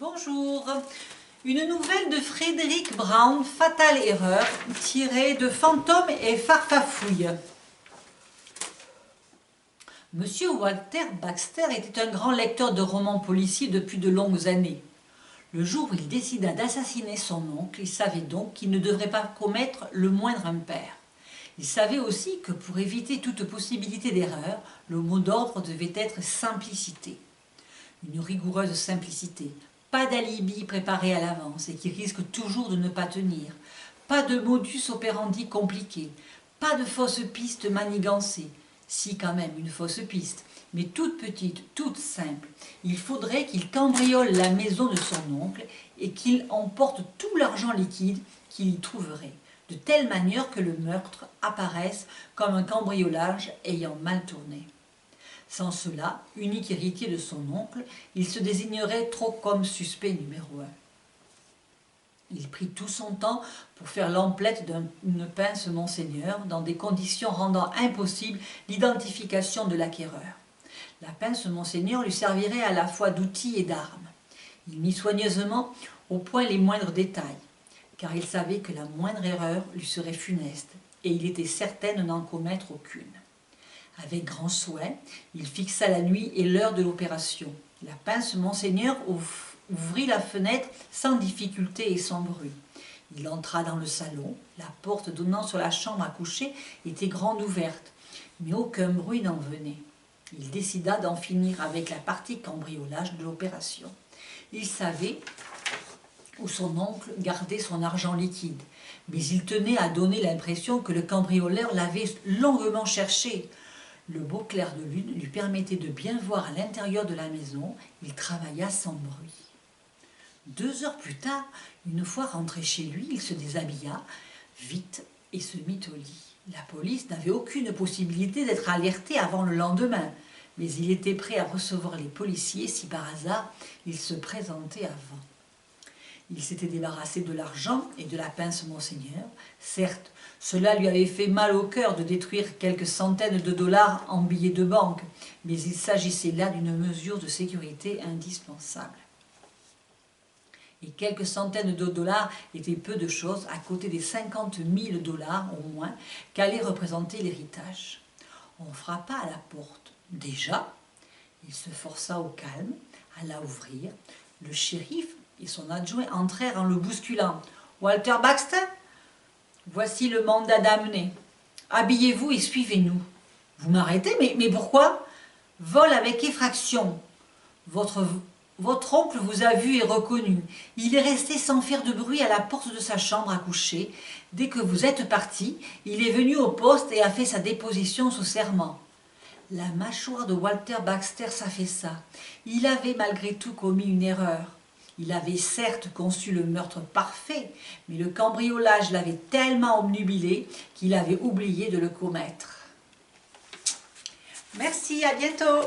Bonjour. Une nouvelle de Frédéric Brown, Fatale erreur, tirée de Fantômes et Farfafouilles. Monsieur Walter Baxter était un grand lecteur de romans policiers depuis de longues années. Le jour où il décida d'assassiner son oncle, il savait donc qu'il ne devrait pas commettre le moindre impair. Il savait aussi que pour éviter toute possibilité d'erreur, le mot d'ordre devait être simplicité. Une rigoureuse simplicité. Pas d'alibi préparé à l'avance et qui risque toujours de ne pas tenir. Pas de modus operandi compliqué. Pas de fausse piste manigancée. Si, quand même, une fausse piste, mais toute petite, toute simple. Il faudrait qu'il cambriole la maison de son oncle et qu'il emporte tout l'argent liquide qu'il y trouverait, de telle manière que le meurtre apparaisse comme un cambriolage ayant mal tourné. Sans cela, unique héritier de son oncle, il se désignerait trop comme suspect numéro 1. Il prit tout son temps pour faire l'emplette d'une pince Monseigneur dans des conditions rendant impossible l'identification de l'acquéreur. La pince Monseigneur lui servirait à la fois d'outil et d'arme. Il mit soigneusement au point les moindres détails, car il savait que la moindre erreur lui serait funeste, et il était certain de n'en commettre aucune. Avec grand soin, il fixa la nuit et l'heure de l'opération. La pince Monseigneur ouvrit la fenêtre sans difficulté et sans bruit. Il entra dans le salon. La porte donnant sur la chambre à coucher était grande ouverte, mais aucun bruit n'en venait. Il décida d'en finir avec la partie cambriolage de l'opération. Il savait où son oncle gardait son argent liquide, mais il tenait à donner l'impression que le cambrioleur l'avait longuement cherché. Le beau clair de lune lui permettait de bien voir à l'intérieur de la maison. Il travailla sans bruit. 2 heures plus tard, une fois rentré chez lui, il se déshabilla vite et se mit au lit. La police n'avait aucune possibilité d'être alertée avant le lendemain, mais il était prêt à recevoir les policiers si par hasard ils se présentaient avant. Il s'était débarrassé de l'argent et de la pince Monseigneur. Certes, cela lui avait fait mal au cœur de détruire quelques centaines de dollars en billets de banque, mais il s'agissait là d'une mesure de sécurité indispensable. Et quelques centaines de dollars étaient peu de choses à côté des 50 000 dollars au moins qu'allait représenter l'héritage. On frappa à la porte. Déjà, il se força au calme, alla ouvrir. Le shérif et son adjoint entrèrent en le bousculant. « Walter Baxter, voici le mandat d'amener. Habillez-vous et suivez-nous. »« Vous m'arrêtez, mais pourquoi ?»« Vol avec effraction. Votre oncle vous a vu et reconnu. Il est resté sans faire de bruit à la porte de sa chambre à coucher. Dès que vous êtes parti, il est venu au poste et a fait sa déposition sous serment. » La mâchoire de Walter Baxter s'affaissa. Il avait malgré tout commis une erreur. Il avait certes conçu le meurtre parfait, mais le cambriolage l'avait tellement obnubilé qu'il avait oublié de le commettre. Merci, à bientôt.